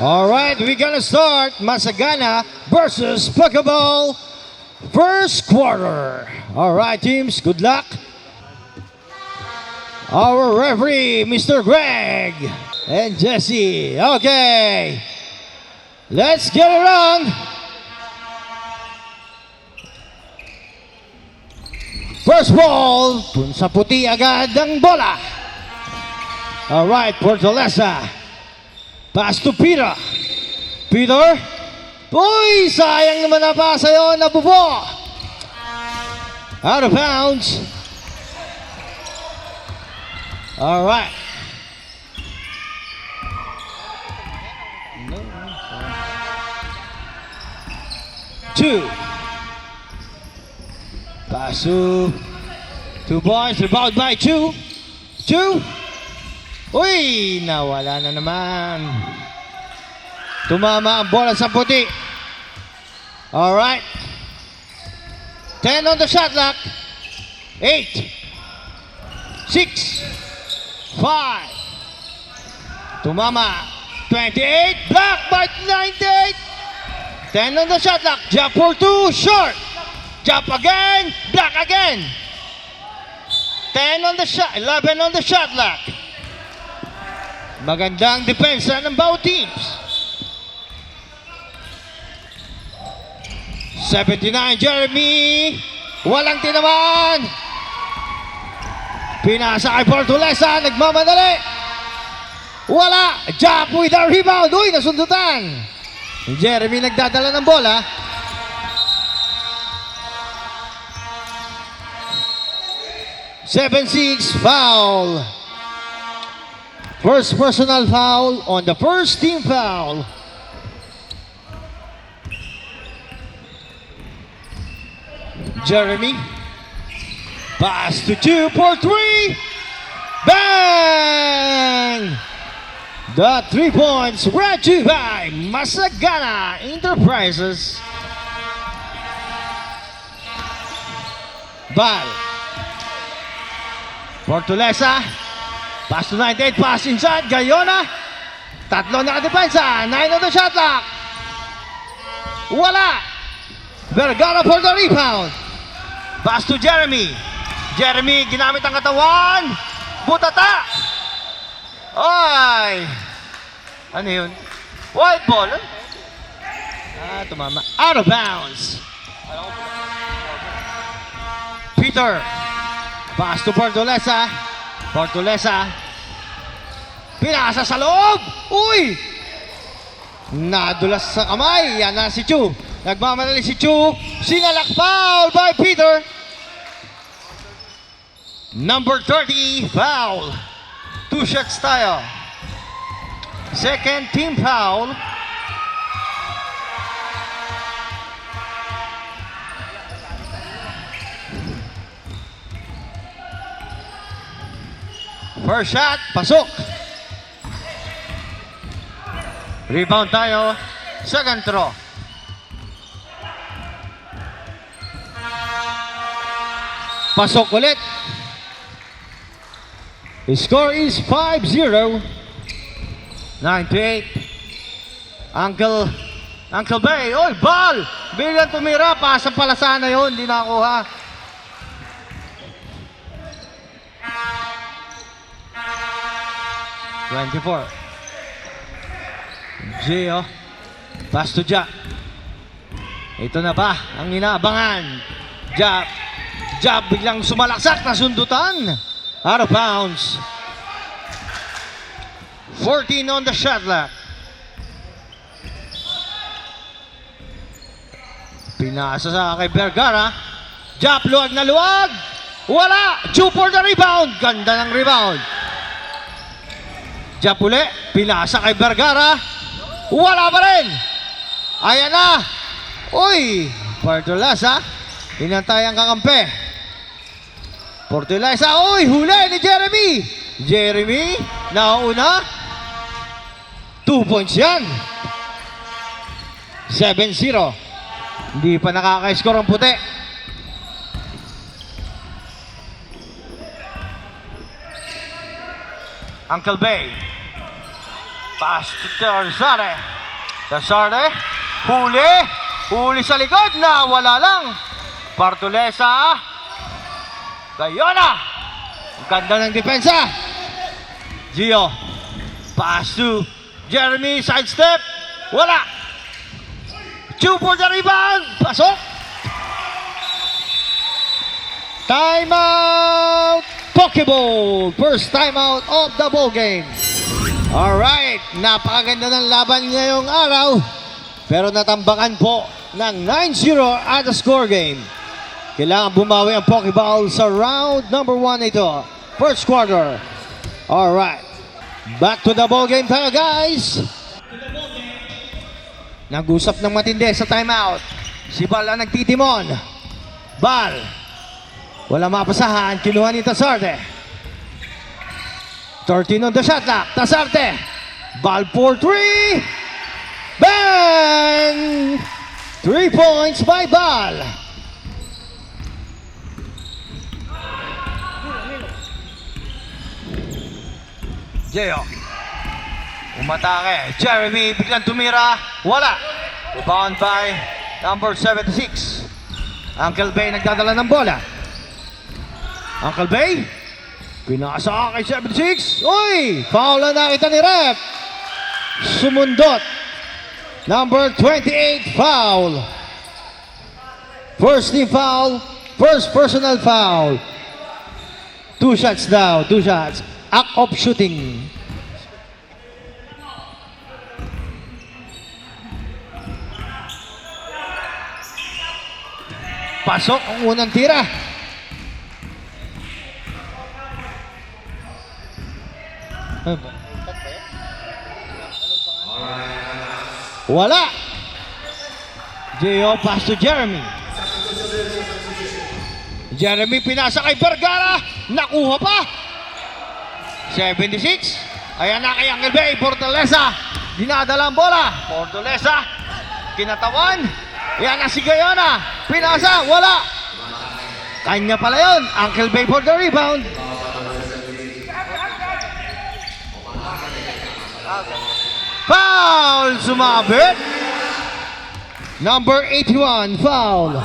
Alright, we're gonna start Masagana versus Pokeball first quarter. Alright, teams, good luck. Our referee, Mr. Greg and Jesse. Okay, let's get it on. First ball, sa puti agad ang bola. Alright, Fortaleza. Pass to Peter. Peter. Uy, sayang naman na pasa yun. Nabubo. Out of bounds. Alright. Two. Pass to two boys. Rebound by two. Uy, nawala na naman. Tumama ang bola sa puti. Alright. 10 on the shot clock. 8. 6. 5. Tumama. 28. Block by 98. 10 on the shot clock. Jump for 2. Short. Jump again. Block again. 10 on the shot. 11 on the shot clock. Magandang depensa ng bawat teams. 79, Jeremy. Walang tinaman. Pinasa kay Fortaleza. Nagmamadali. Wala. Jump with a rebound. Uy, nasundutan. Jeremy nagdadala ng bola. (7-6) foul. First personal foul on the first team foul. Jeremy. Pass to 2 for 3. Bang! The 3 points brought to you by Masagana Enterprises. Ball. Fortaleza. Pass to 98, pass inside, Gayona. Tatlo nakadepensa, 9 on the shot clock. Wala. Vergara for the rebound. Pass to Jeremy. Jeremy, ginamit ang katawan. Butata. Ay. Ano yun? White ball. Tumama. Out of bounds. Peter. Pass to Fortaleza. Fortaleza. Pinasa sa loob. Uy! Nadulas sa kamay. Yan na si Chu. Nagmamadali si Chu. Sinalak foul by Peter. Number 30, foul. 2 shots tayo. Second team foul. First shot, pasok. Rebound tayo. Second throw. Pasok ulit. The score is 5-0. 98. Uncle Bay. Oy, ball! Bilang tumira. Pasang pala sana yun. Hindi nakuha. Gio. Pass to Ja. Ito na ba ang inaabangan? Ja biglang sumalaksak na sundutan. Out of bounds. 14 on the shot clock. Pinasa sa kay Vergara. Ja, luwag na luwag. Wala. Chu for the rebound. Ganda ng rebound. Japule, pinasa kay Vergara. Wala pa rin. Ayan na. Uy, Fortaleza. Inantay ang kakampi. Fortaleza. Uy, huli ni Jeremy. Jeremy, nauna. 2 points yan. 7-0. Hindi pa nakaka-score ang puti. Uncle Bay. Pass to Terzare. Tasarte. Huli. Huli sa likod. Wala lang. Bartolesa. Gayona. Ang ganda ng depensa. Gio. Pass to Jeremy. Sidestep. Wala. Two for the rebound. Pasok. Timeout. Pokeball. First timeout of the ball game. Alright. Napakaganda ng laban ngayong araw. Pero natambakan po ng 9-0 at the score game. Kailangan bumawi ang Pokeball sa round number 1 ito. First quarter. Alright. Back to the ball game tayo, guys. Nag-usap ng matindi sa timeout. Si Bal ang nagtitimon. Bal. Wala mapasahan. Kinuha ni Tasarte. 13 on the shot clock. Tasarte. Bal for 3. Bang! 3 points by Bal. Gio. Umatake. Jeremy biglang tumira. Wala. Rebound by number 76. Uncle Bay nagdadala ng bola. Uncle Bay. Pinasa kay 76. Uy! Foul na nakita ni Rep. Sumundot. Number 28 foul. First team foul. First personal foul. 2 shots daw. 2 shots. Act of shooting. Pasok ang unang tira. Wala. Gio pass to Jeremy. Jeremy pinasa kay Vergara. Nakuha pa. 76. Ayan na kay Angel Bay. Fortaleza. Dinadala ang bola. Fortaleza. Kinatawan. Ayan na si Gayona. Pinasa. Wala. Kanya pala yun. Uncle Bay for the rebound. Foul! Sumabit. Number 81, foul.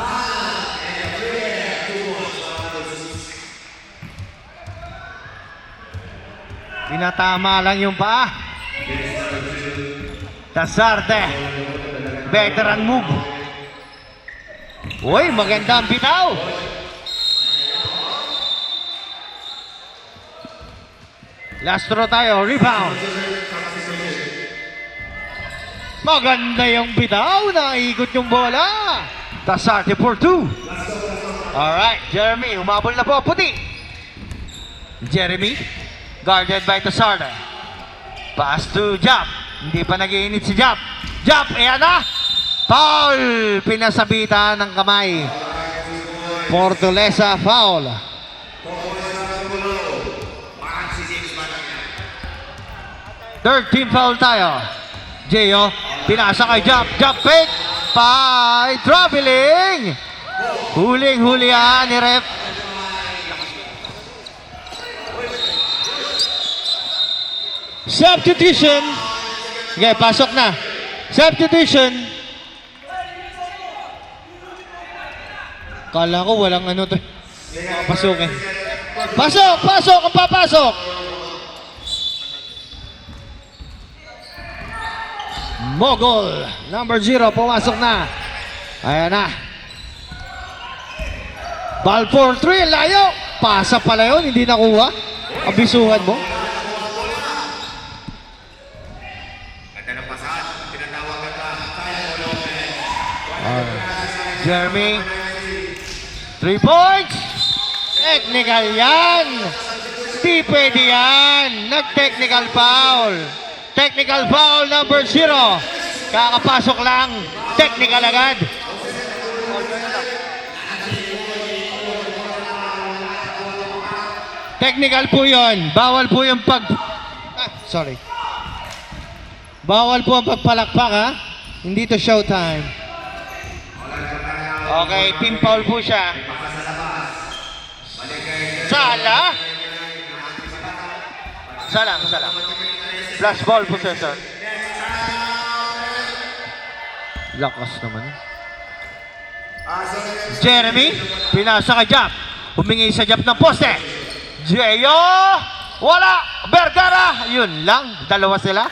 Pinatama lang yung paa. Tasarte. Veteran move. Uy, magandang bitaw. Last throw tayo, rebound. Maganda yung bitaw, naikot yung bola. Tasarte for 2. Alright, Jeremy, humabol na po, puti. Jeremy, guarded by Tasarte. Pass to Jap. Hindi pa nag-iinit si Jap. Jap, ayan na. Foul, pinasabitan ng kamay. Fortaleza, foul. Third team foul tayo. Gio, pinasa kay Jump. Jump fake. By traveling. Huling-hulihan ni Rep. Substitution. Okay, pasok na. Substitution. Kala ko walang ano to. Pasukin. Pasok! Pasok! Ang papasok! Mogol, number 0, pumasok na. Ayan na. Ball for 3, layo. Pasa pala yun, hindi nakuha. Abisuhan mo. Jeremy. 3 points. Technical yan. Di pwede yan. Nag-technical foul. Technical foul number 0. Kakapasok lang. Technical agad. Technical po yun. Bawal po yung sorry. Bawal po ang pagpalakpak, ha? Hindi to showtime. Okay, team foul po siya. Sala. Salam. Flash ball possession. Lakas naman. Jeremy, pinasa kay Jap. Humingi sa Jap ng poste. Jeyo! Wala! Vergara! Yun lang. Dalawa sila.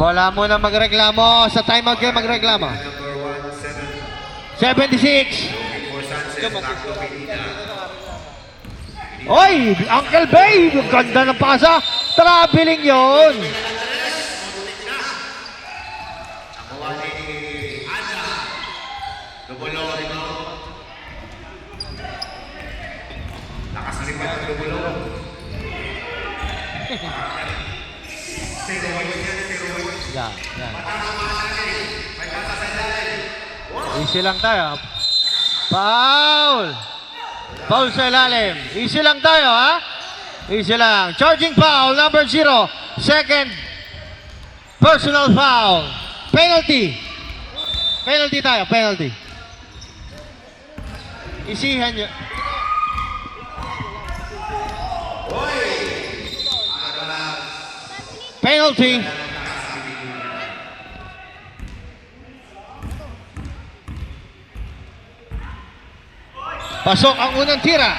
Wala muna magreklamo. Sa timeout kayo magreklamo. 76. Oy! Uncle Bay! Ang ganda ng pasa. Traveling yon. Yan. Easy lang tayo. Foul sa ilalim. Easy lang tayo, ha? Easy lang. Charging foul, number 0. Second personal foul. Penalty tayo, penalty. Isihan nyo. Penalty. Pasok ang unang tira.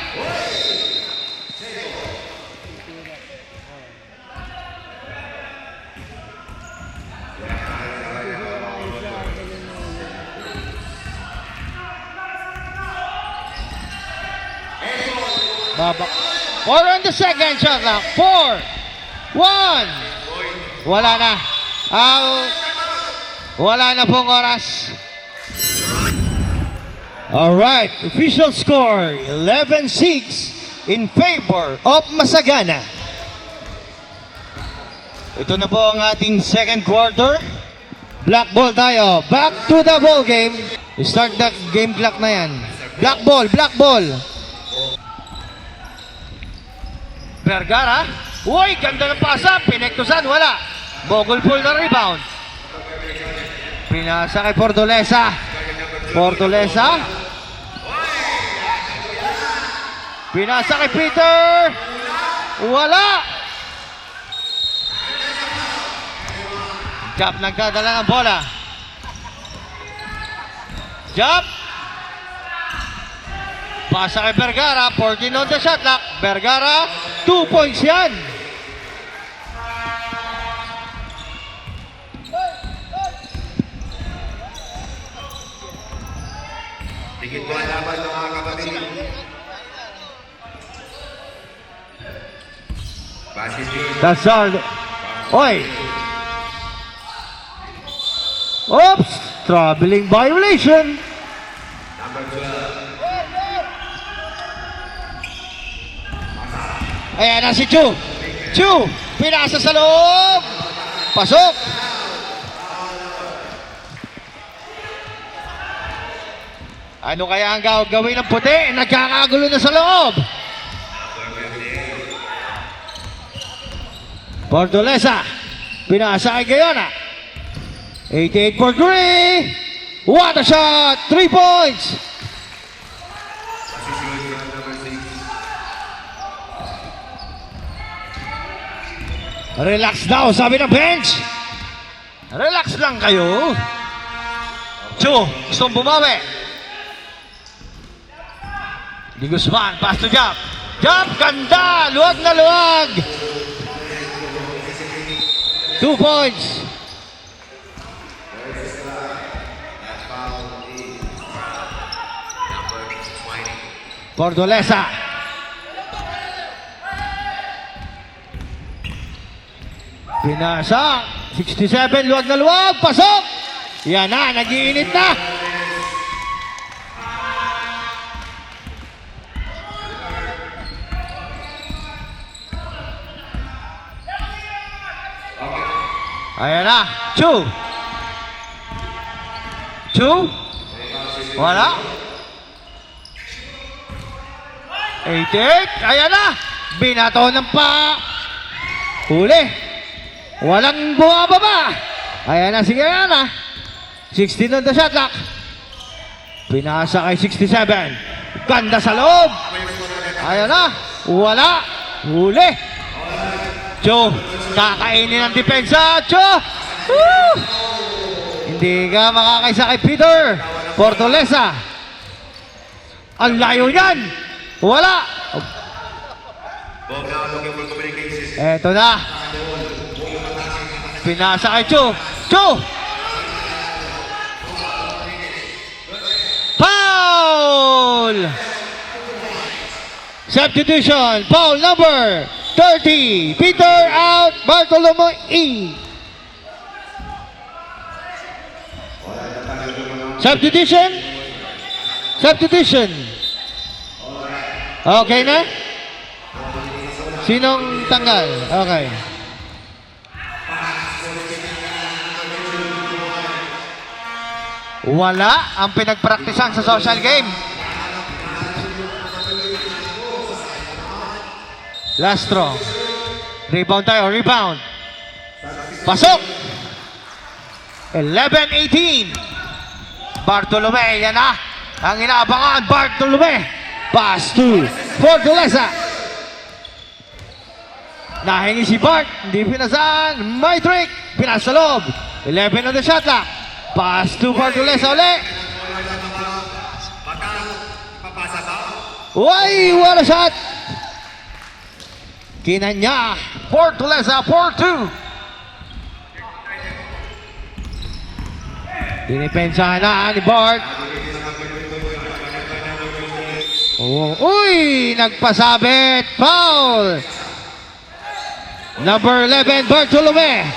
Babak. 4 on the second shot clock. 4, 1. Wala na. Wala na pong oras. Alright, official score 11-6 in favor of Masagana. Ito na po ang ating second quarter. Black ball tayo. Back to the ball game. Start the game clock na yan. Black ball. Vergara. Uy, ganda ng pasa. Pinektusan, wala. Bogol pull na rebound. Pinasa kay Portolesa. Pinasa kay Peter. Wala. Jap nagdadala ng bola. Jap. Pasa kay Vergara. 14 on the shot clock. Vergara, 2 points yan. Tigit po ang laban ng mga kapatid. That's all. Oy. Oops. Traveling violation. Number 12. Ayan na si Chu. Pinasa sa loob. Pasok. Ano kaya ang gawin ng puti? Nagkakagulo na sa loob. Portolesa. Pinasa kay Gayona. 88 for Gray. What a shot! 3 points. Relax daw, sabi ng bench. Relax lang kayo. Chu, gustong bumawi. Di Guzman, pass to Jap. Jap, ganda! Luwag na luwag! 2 points. Portolesa. Pinasa. 67, luwag na luwag. Pasok! Yan na, nag-iinit na. Ayan na. Chu. Wala. 88. Ayan na. Binato ng pa. Huli. Walang bumababa. Ayan na. Sige na na. 16 on the shot clock. Pinasa kay 67. Ganda sa loob. Ayan na. Wala. Huli. Joe, kakainin ang depensa. Joe! Woo! Hindi ka makakaisa kay Peter. Portolesa. Ang layo niyan. Wala. Ball now looking for communication. Eto na. Pinasa kay Joe. Joe! Foul! Substitution. Foul number 30. Peter out. Bartolome E. Substitution. Substitution. Okay na? Sinong tanggal? Okay. Wala ang pinagpraktisan sa social game. Lastro. Rebound tayo, rebound. Pasok. 11-18. Bartolome, yan na. Ang inaabangan, Bartolome. Pass to Portolesa. Nahingi si Bart, hindi pinasaan. May trick, pinasa loob. 11 on the shot clock. Pass to Portolesa uli. Papasa ba? Uy, what a shot! Kinanya, Portolesa, 4-2. Dinipensahan na ni Bart. Oh, uy, nagpasabit. Foul. Number 11, Bartolome.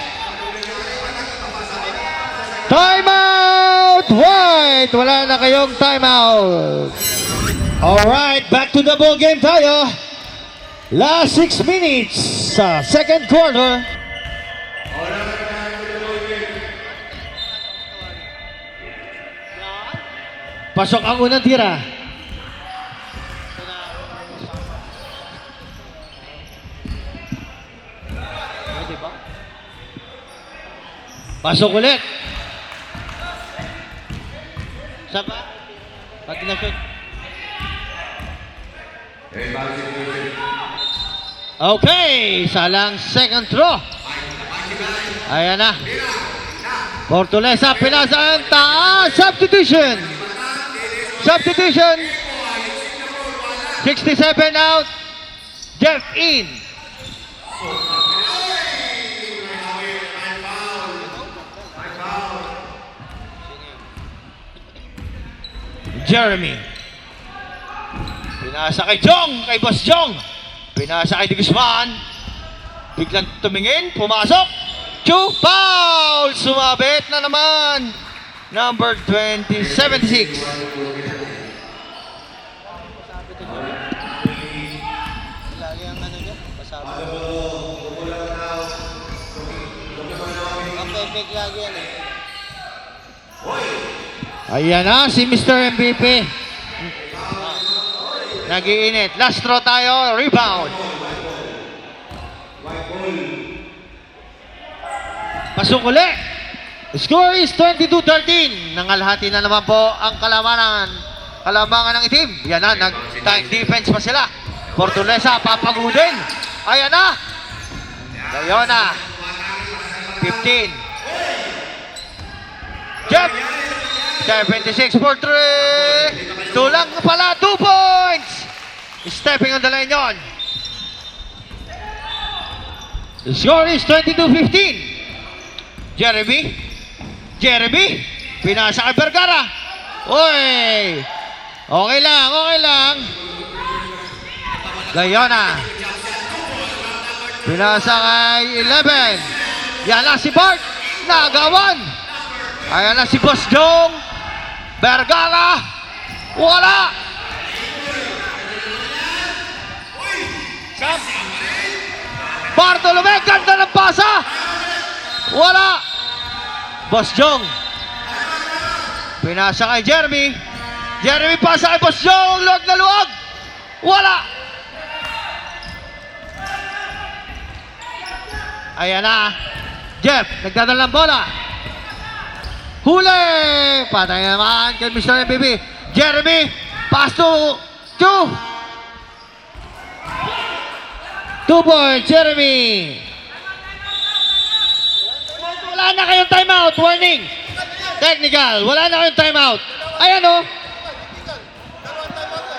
Timeout! White! Wala na kayong timeout. Alright, back to the ball game tayo. Last 6 minutes sa second quarter. Pasok ang unang tira. Pasok ulit. Saba? Pag na-shoot. Okay, salang second throw. Ayan na. Portolesa, pinasa ang taas. Substitution. Substitution. 67 out. Jeff in. Jeremy. Pinasa kay Jong, kay Boss Jong. Pinasa kay De Guzman. Biglang tumingin, pumasok. Two, foul! Sumabit na naman. Number 20, 76. Lagi ang ano niya, pasabit. Ang perfect lagi yan eh. Ayan na si Mr. MVP. Nag-iinit. Last throw tayo. Rebound. Pasok uli. Score is 22-13. Nangalhati na naman po ang kalamangan ng itim. Yan na. Nag-time defense pa sila. Portolesa papagudin. Ayan na. Gayona. 15. Jeff. 76 for 3. Tulang pala, 2 points. Stepping on the line yon. The score is 22-15. Jeremy. Pinasa kay Vergara. Uy. Okay lang. Gayona. Pinasa kay 11. Yan na si Bart. Nagawan. Ayan na si Boss Jong. Vergara. Wala. Bartolome. Ganda ng pasa. Wala. Boss Jong. Pinasa kay Jeremy. Jeremy pasa kay Boss Jong. Luwag na luwag. Wala. Ayan na. Jeff. Nagdadala ng bola. Huli! Patay naman kay Mr. MVP. Jeremy, pass to 2. 2 points, Jeremy. Wala na kayong timeout. Warning. Technical. Wala na kayong timeout. Ayan o.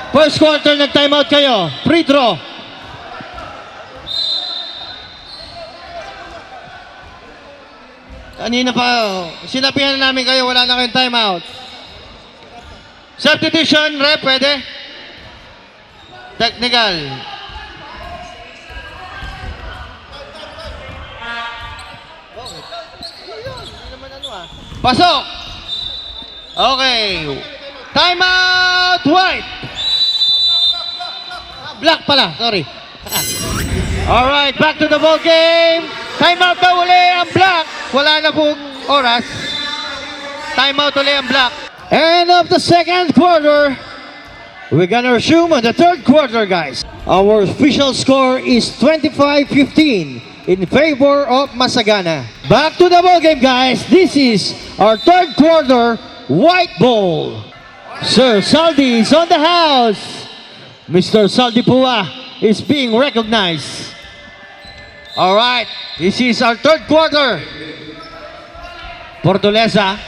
First quarter nag-timeout kayo. Free throw. Kanina pa, sinabihan na namin kayo, wala na kayong timeout. Substitution, rep, pwede? Technical. Pasok! Okay. Timeout, White! Black pala, sorry. Alright, back to the ball game. Timeout na uli ang Black. Wala na pong oras. Timeout uli ang Black. End of the second quarter. We're gonna resume on the third quarter, guys. Our official score is 25-15 in favor of Masagana. Back to the ball game, guys. This is our third quarter White Ball. Sir Saldi is on the house. Mr. Saldi Pua is being recognized. All right, this is our third quarter. Portolesa.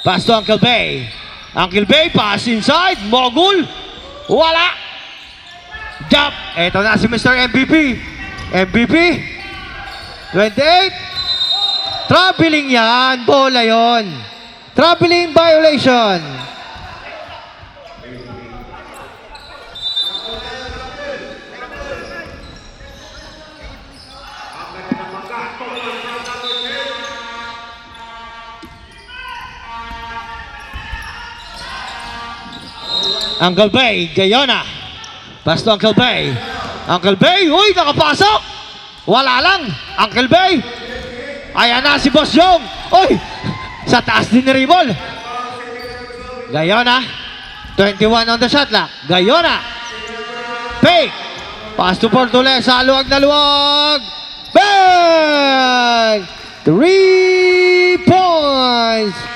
Pass to Uncle Bay. Uncle Bay, pass inside. Mogul. Wala. Jump. Ito na si Mr. MVP. MVP. 28. Traveling yan. Bola yon. Traveling violation. Uncle Bay, Gayona. Pass to Uncle Bay. Uncle Bay, uy, nakapasok. Wala lang. Uncle Bay. Ayan na si Boss Jong. Uy, sa taas din ni Ribol. Gayona. 21 on the shot clock. Gayona. Fake. Pass to Portolesa. Luwag na luwag. Bang! 3 points.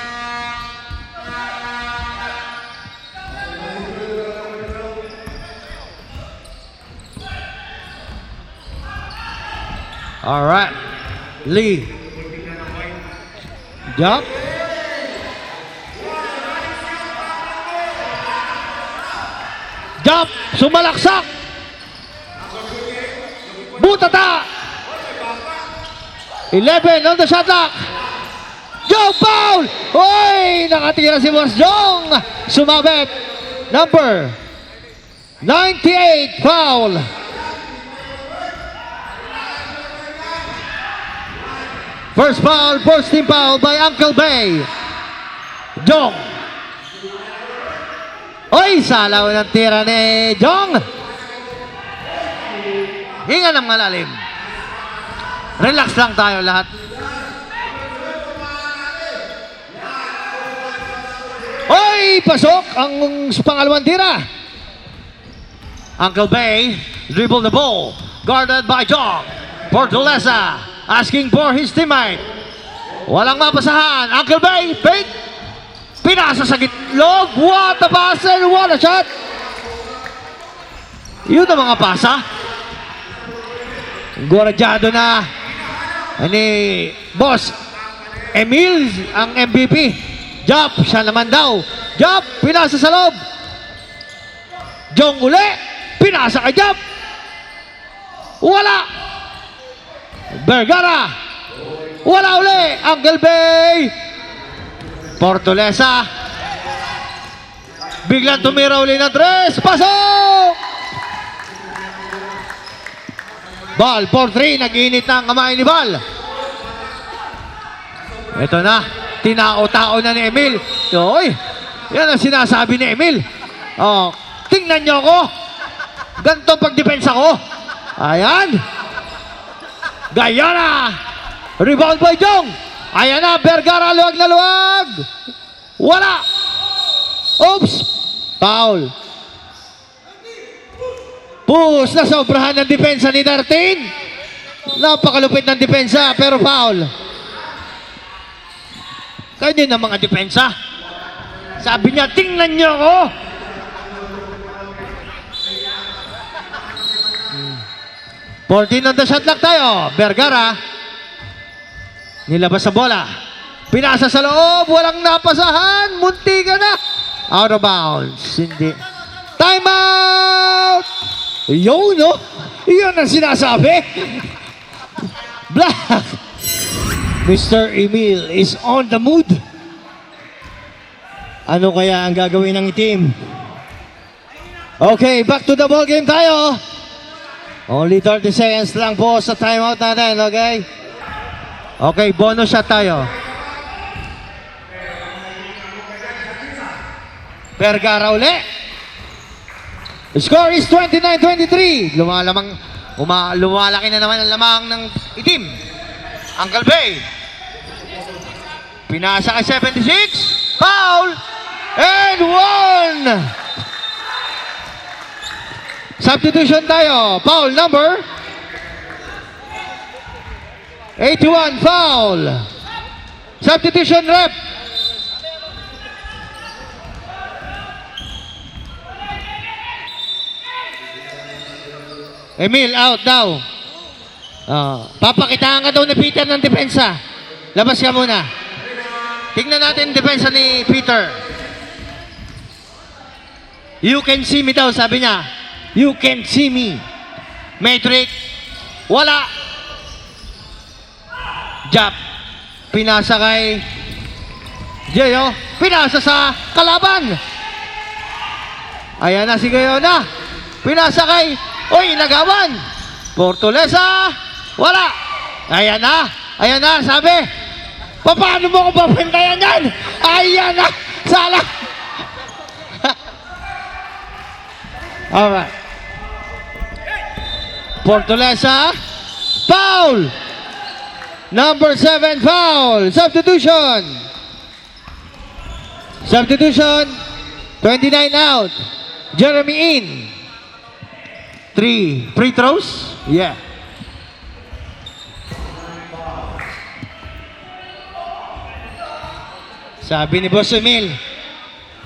All right, Lee. Jump. Jump. Sumalaksak. Butata. 11 on the shot clock. Jong foul. Oy, nakatira si Boss Jong. Sumabit. Number 98 foul. First foul, first team foul by Uncle Bay. Jong. Oy, salaw ng tira ni Jong. Hinga ng malalim. Relax lang tayo lahat. Oy, pasok ang pangalawang tira. Uncle Bay dribble the ball. Guarded by Jong. Portolesa asking for his teammate. Walang mapasahan. Uncle Bay, fake. Pinasa sa gitlog. What a pass and what a shot. Yun ang mga pasa. Goradyado na ni Boss Emil, ang MVP. Jump, siya naman daw. Jump, pinasa sa loob. Jong uli, pinasa kay Jump. Wala. Vergara. Wala uli. Uncle Bay. Portolesa. Biglang tumira uli ng tres. Pasok! Ball for 3. Nag-init na ang kamay ni Ball. Ito na. Tinao-tao na ni Emil. Oy, yan ang sinasabi ni Emil. Oh, tingnan nyo ako. Ganito pagdepensa ko. Ayan. Gayana. Rebound by Jong. Ayan na, Vergara, luwag na luwag. Wala. Oops. Foul. Push na sobrahan ng depensa ni Dartin. Napakalupit ng depensa, pero foul. Ganyan ang mga depensa. Sabi niya, tingnan niyo ako. Hmm. 14 on the shot clock tayo. Vergara. Nilabas sa bola. Pinasa sa loob. Walang napasahan. Munti ka na. Out of bounds. Hindi. Time out! Yun, no? Yun ang sinasabi. Black. Mr. Emil is on the mood. Ano kaya ang gagawin ng team? Okay, back to the ball game tayo. Only 30 seconds lang po sa timeout natin, okay? Okay, bonus shot tayo. Vergara uli. The score is 29-23. Lumalaki na naman ang lamang ng itim. Uncle Bay. Pinasa kay 76. Foul. And one. Substitution tayo. Foul number 81. Foul. Substitution rep. Emil, out daw. Papakitaan ka daw ni Peter ng depensa. Labas ka muna. Tingnan natin depensa ni Peter. You can see me daw, sabi niya. You can see me. Metric. Wala. Jab. Pinasa kay Jeyo. Pinasa sa kalaban. Ayan na si Gayona. Pinasa kay Nagawan. Portulesa. Wala. Ayan na, sabi. Paano mo ko papantayan yan? Ayan na. Sala. Alright. Portulesa. Foul. Number 7, foul. Substitution. 29 out. Jeremy in. 3 free throws? Yeah. Sabi ni Boss Emil,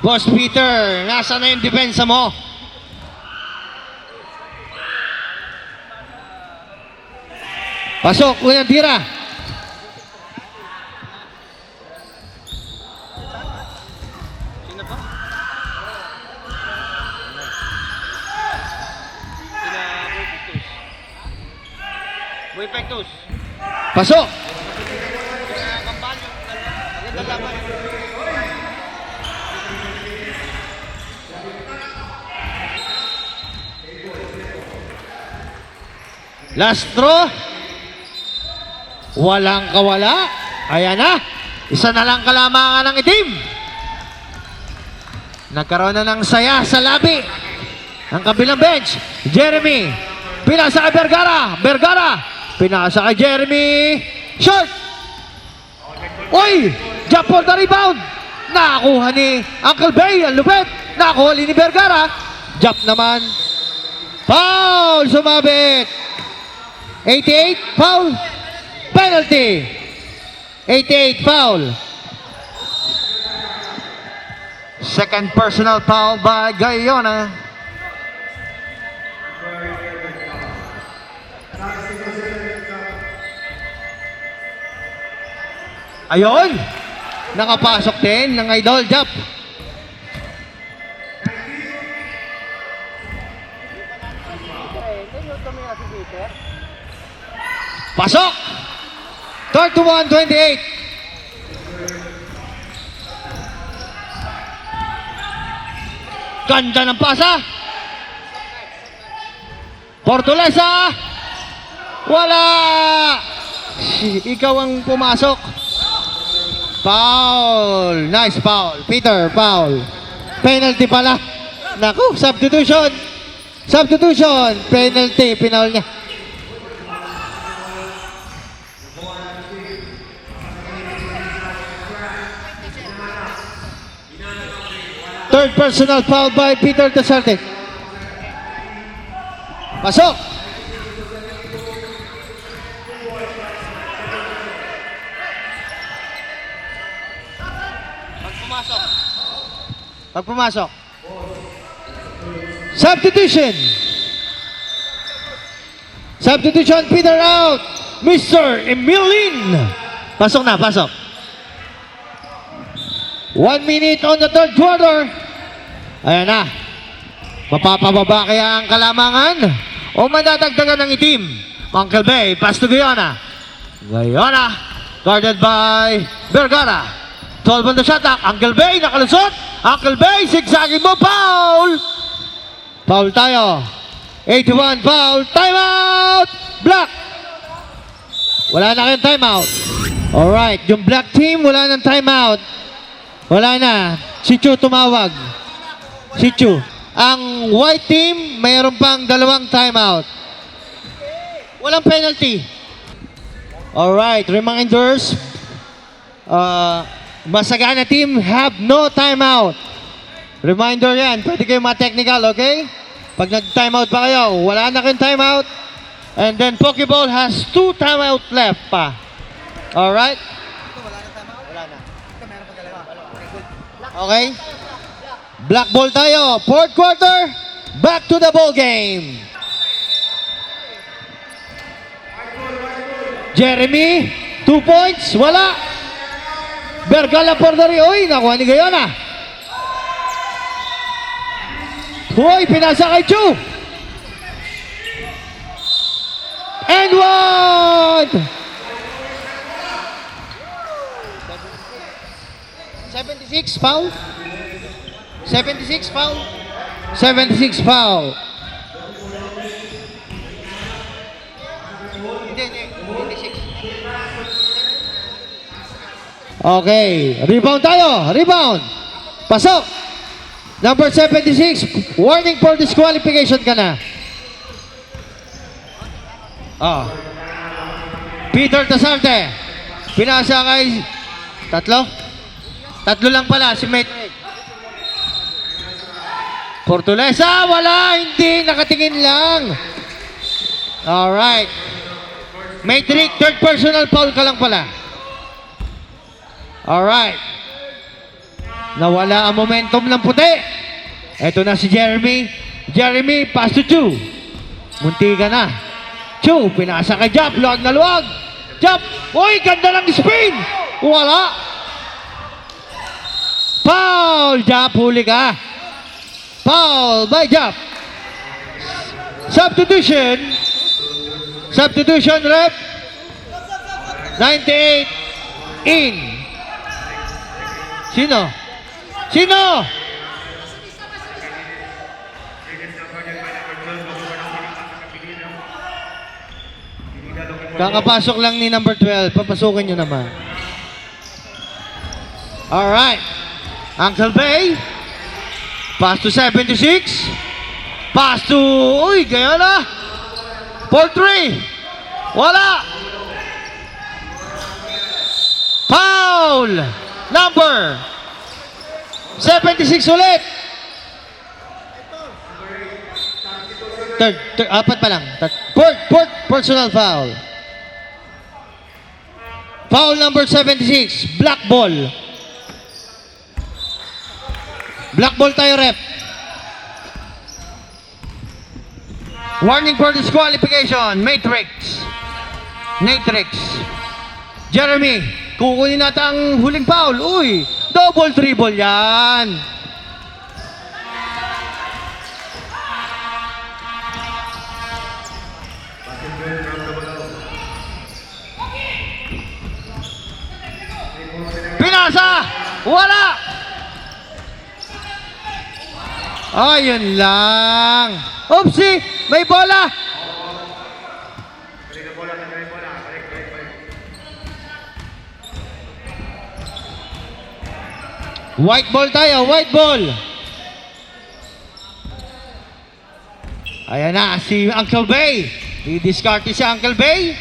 Boss Peter, nasa na yung depensa mo? Pasok, unang tira. Sino pa? Boy Pectus. Pasok. Last throw. Walang kawala. Ayan na. Isa na lang kalamangan ng itim. Nagkaroon na ng saya sa labi. Ang kabilang bench. Jeremy. Pinasa kay Vergara. Pinasa kay Jeremy. Short. Uy! Jump for the rebound. Nakakuha ni Uncle Bay. Ang lupit. Nakakuha ni Vergara. Jump naman. Foul. Sumabit. 88. Foul. Penalty. 88 foul. Second personal foul by Gayona. Ayun. Nakapasok din ng Idol Jump. Pasok. 31-28. Ganda ng pasa. Portulesa. Wala. Ikaw ang pumasok. Foul. Nice foul. Peter, foul. Penalty pala. Naku, substitution. Penalty. Pinaul niya. Third personal foul by Peter Tesarte. Pasok. Pag pumasok. Substitution, Peter out. Mr. Emilin. Pasok na, pasok. 1 minute on the third quarter. Ayan na. Mapapababa kaya ang kalamangan o madadagdagan ng itim. Uncle Bay, pass to Guyana. Guyana, guarded by Vergara. 12 on the shot clock. Uncle Bay, nakalusot. Uncle Bay, zigzagging mo, foul! Foul tayo. 81, foul. Timeout! Black! Wala na kayong timeout. Alright, yung black team, wala ng timeout. Wala na. Si Chu tumawag. Si Chu. Ang white team, mayroon pang 2 timeout. Walang penalty. Alright, reminders. Masagana team have no timeout. Reminder yan. Pwede kayo ma-technical, okay? Pag nag-timeout pa kayo, wala na kayong timeout. And then Pokeball has 2 timeout left pa. Alright? Wala na. Okay? Black ball tayo. Fourth quarter. Back to the ball game. Jeremy, 2 points. Wala. Bergala Pordori. Uy, nakuha ni Guyana. Uy, pinasa kay Chu. And 1! 76 foul? 76 foul? 76 foul. Hindi, 26. Okay, rebound tayo. Rebound. Pasok. Number 76. Warning for disqualification ka na. Peter Tasarte. Pinasa kay tatlo lang pala si Matrix. Portulesa, wala, hindi, nakatingin lang. Alright. Matrix, third personal foul ka lang pala. Alright. Nawala ang momentum ng puti. Eto na si Jeremy. Jeremy, pass to Chu. Munti ka na. Chu, pinasa kay Jap, luwag na luwag. Jap, uy, ganda ng spin. Wala. Foul, Jap, huli ka. Foul by Jap. Substitution. Substitution, rep. 98 in. Sino? Kakapasok lang ni number 12. Papasukin nyo naman. Alright. Uncle Bay. Pass to 76. Pass to... Uy, kaya na. 4-3. Wala. Foul. Number 76 ulit. Apat pa lang. Fourth personal foul. Foul number 76. Black ball. Black ball tayo, rep. Warning for disqualification. Matrix. Jeremy, kukunin natin ang huling foul. Uy, double dribble yan. Pinasa! Wala! Ayun lang. Oopsie! May bola! White ball tayo, white ball. Ayan na, si Uncle Bay. I-discard si Uncle Bay.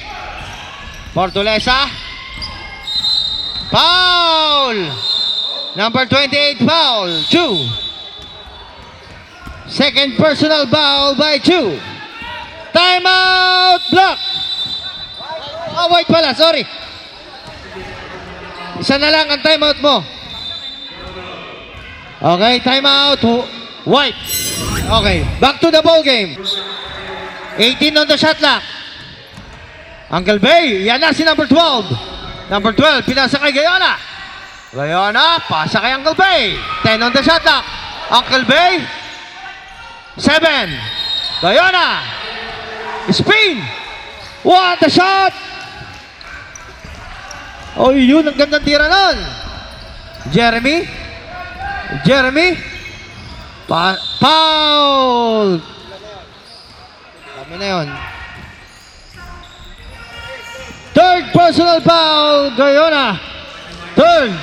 Portulesa. Foul! Number 28 foul. 2. Second personal foul by 2. Timeout block. White pala, sorry. Isa na lang ang timeout mo. Okay, timeout. White. Okay, back to the ball game. 18 on the shot clock. Uncle Bay, yan na si number 12. Number 12, pinasa kay Gayona. Gayona, pasa kay Uncle Bay. 10 on the shot clock. Uncle Bay. 7. Gayona. Spin. What a shot! Oh, yun, ang gandang tira nun. Jeremy. Foul! Dami na yun. Third personal foul, Gayona. Third.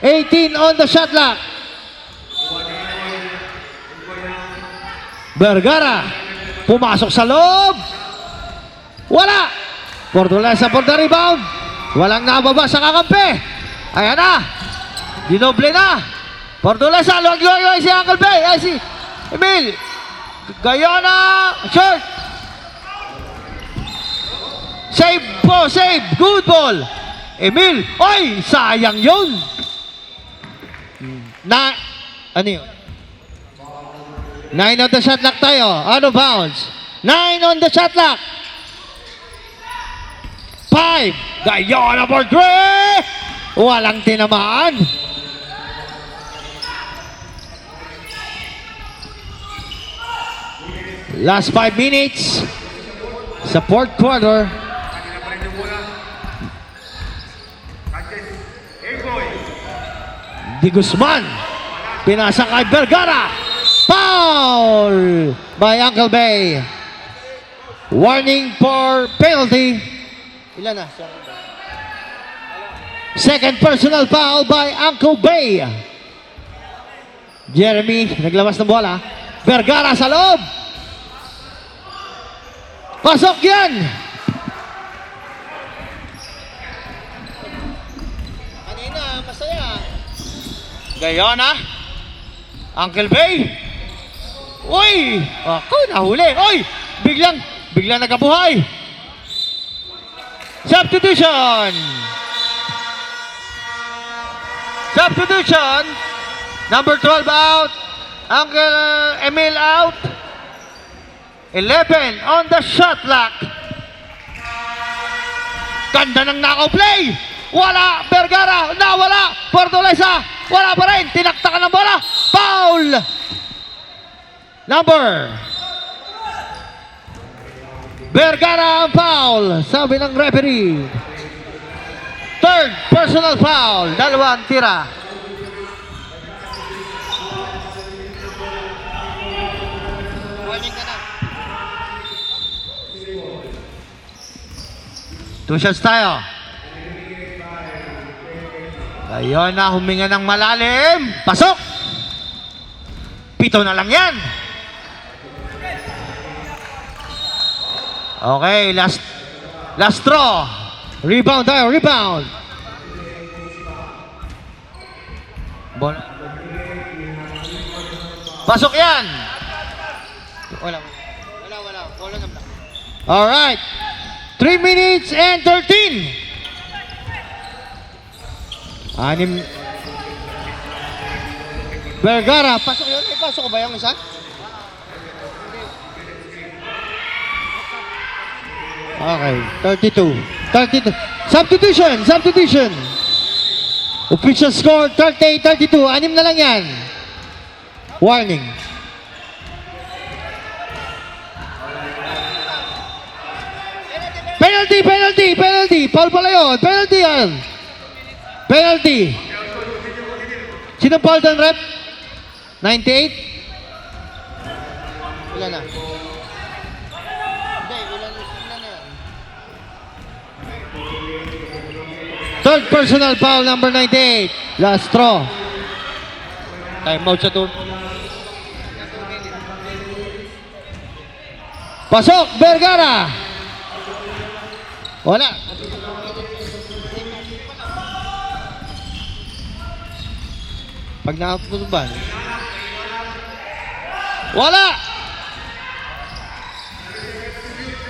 18 on the shot clock. Vergara. Pumasok sa loob. Wala. Portulesa for the rebound. Walang nababa sa kakampi. Ayan na. Dinoble na. Portulesa. Luwag-luwag si Uncle Bay. Ay si Emil. Gayona. Short. Save po. Save. Good ball. Emil. Oy. Sayang yun. Ano yun? 9 on the shot clock tayo. Out of bounds. 9 on the shot clock. 5. Gayona for 3. Walang tinamaan. Last 5 minutes sa fourth quarter. Di Guzman. Pinasa kay Vergara. Foul by Uncle Bay. Warning for penalty. Ilan na? Second personal foul by Uncle Bay. Jeremy, naglamas ng bola. Vergara sa loob. Pasok yan. Kanina, masaya. Gayona. Uncle Bay. Uy! Ako, nahuli. Uy! Biglang nagkabuhay. Substitution. Number 12 out. Uncle Emil out. 11 on the shot clock. Ganda ng knockout play. Wala. Vergara. Nawala. Portulesa. Wala pa rin. Tinaktakan ng bola. Foul. Number. Vergara ang foul. Sabi ng referee. Third personal foul. Dalawang tira. Warning ka na. 2 shots tayo. Ayun na, huminga ng malalim. Pasok! 7 na lang yan. Okay, last draw. Rebound tayo, rebound. Pasok yan. Wala. Wala na. Alright. 3 minutes and 13. 6. Vergara, pasok yun. May pasok ko ba yung isa? Okay, 32. Substitution. Official score, 38-32. 6 na lang yan. Warning. Penalty. Foul pala yun. Penalty yan. Penalty. Sino foul doon, rep? 98? Ilan na? Third personal foul, number 98. Last throw. Time out sa doon. Pasok, Vergara. Wala. Pag nakatutuban. Wala.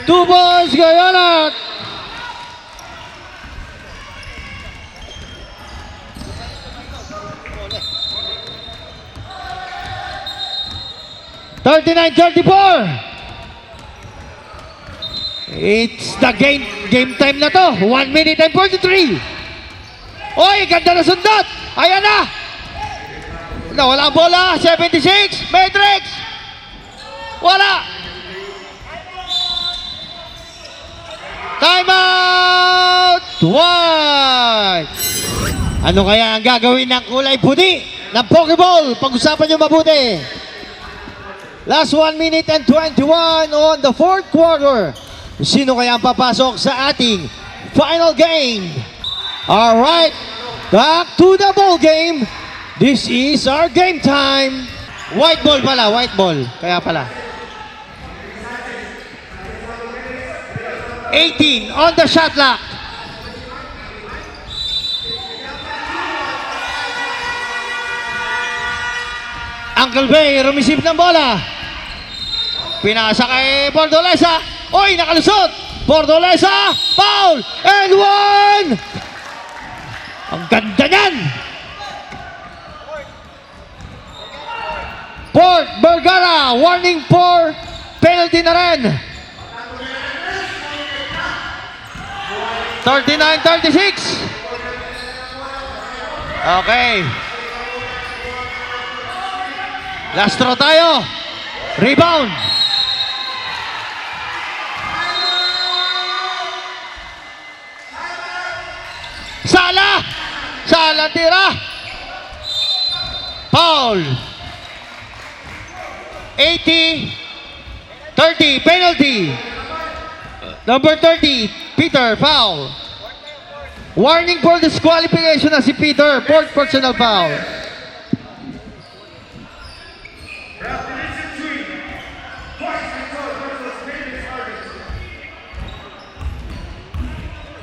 2 points, Gayona. (39-34). It's the game game time na to. 1 minute and 43. Oy, ganda na sundot. Ayan na. Nawala ang bola. 76. Matrix. Wala. Timeout. 1. Ano kaya ang gagawin ng kulay puti ng Pokeball? Pag-usapan nyo mabuti. Last 1 minute and 21 on the fourth quarter. Sino kaya ang papasok sa ating final game? Alright, back to the ball game. This is our game time. White ball pala, white ball. Kaya pala. 18 on the shot clock. Uncle Bay, rumisip ng bola. Pinasa kay Bordolesa. Oy, nakalusot. Bordolesa, foul, and 1. Ang ganda niyan. Port Vergara, warning for penalty na rin. 39-36. Okay. Last throw tayo. Rebound. Sala! Sala tira! Foul! 80-30, penalty! Number 30, Peter, foul! Warning for disqualification na si Peter, fourth personal foul.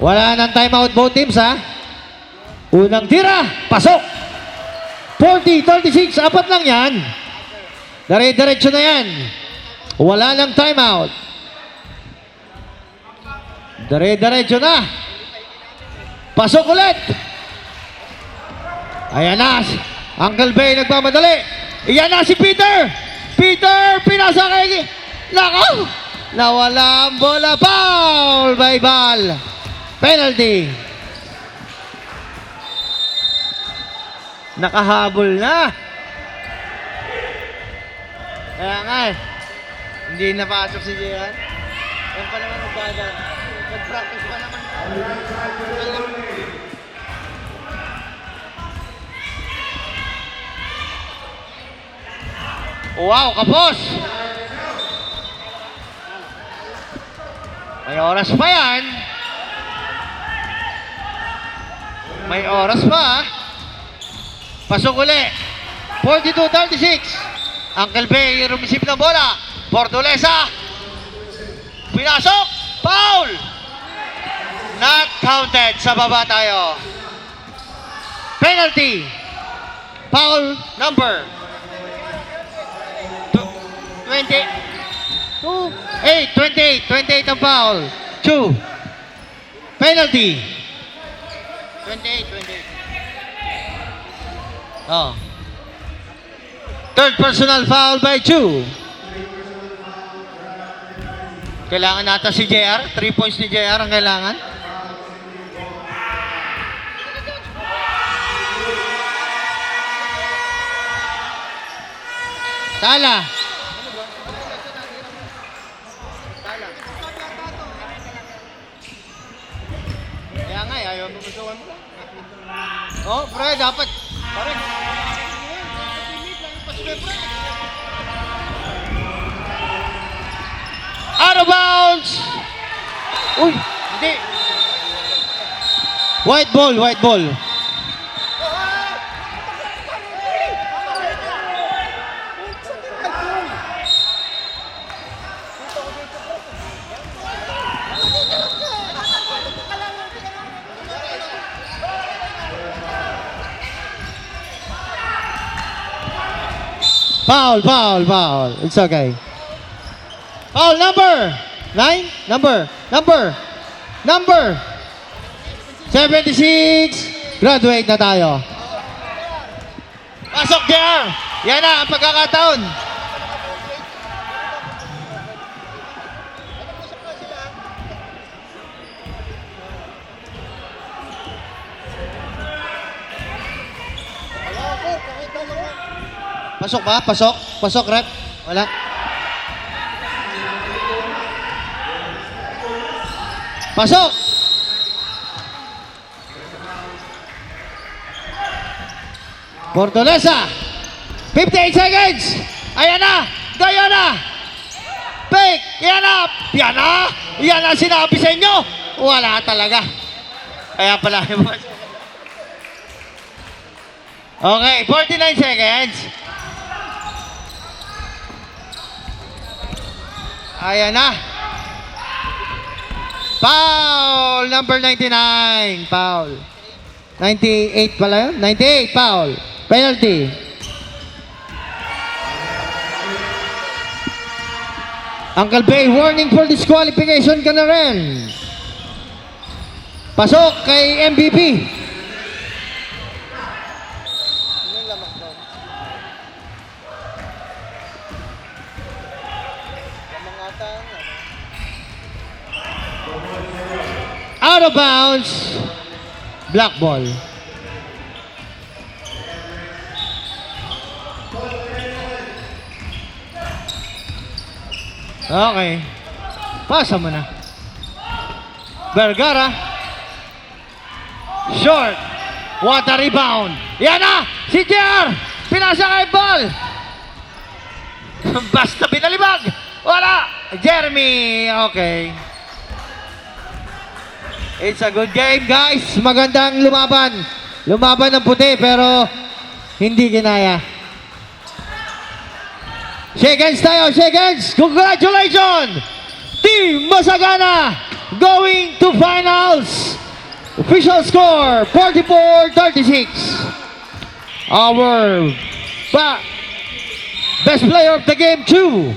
Wala nang timeout both teams, ha? Unang tira, pasok. 40-36, apat lang yan. Dire-diretso na yan. Wala nang timeout. Dire-diretso na. Pasok ulit. Ayan na. Uncle Bay nagmamadali. Iyan na si Peter. Peter, pinasa kay... Nakaw! Nawala ang bola. Foul by ball. Penalty. Nakahabol na. Kaya nga eh. Hindi napasok si Jehan. Yan pa naman magdada. Nag-practice pa naman. Wow, kapos! May oras pa yan. May oras pa. Pasok uli. 42-36. Uncle Bay, rumisip ng bola. Bordolesa. Pinasok. Foul. Not counted. Sa baba tayo. Penalty. Foul number 28. 28 ang foul. 2. Penalty. 28. Oh. Third personal foul by 2. Kailangan nata si JR. 3 points ni JR ang kailangan. Sala. Kaya nga, ayaw mo gustuhan mo. Oh, pre, dapat. Pare. Out of bounds! Uy, hindi. White ball, white ball. Foul. It's okay. Foul number 9, number 76. Graduate na tayo. Pasok JR. Yan na ang pagkakataon. Pasok ba? Pasok? Pasok, rep? Wala. Pasok! Fortaleza! 58 seconds! Ayan na! Gaya na! Fake! Yan na! Yan na! Yan ang sinabi sa inyo! Wala talaga. Kaya pala yung mga... Okay, 49 seconds. Ayan na. Foul! Number 99. Foul. 98 pala yun? 98, foul. Penalty. Uncle Bay, warning for disqualification ka na rin. Pasok kay MVP. Out of bounds. Black ball. Okay. Pasa mo na. Vergara. Short. What a rebound. Yan na! Si JR! Pinasa kay ball. Basta pinalibag. Wala. Jeremy. Okay. It's a good game, guys. Magandang lumaban. Lumaban ng puti, pero hindi kinaya. Shake hands tayo, shake hands. Congratulations! Team Masagana going to finals. Official score, 44-36. Our best player of the game, 2.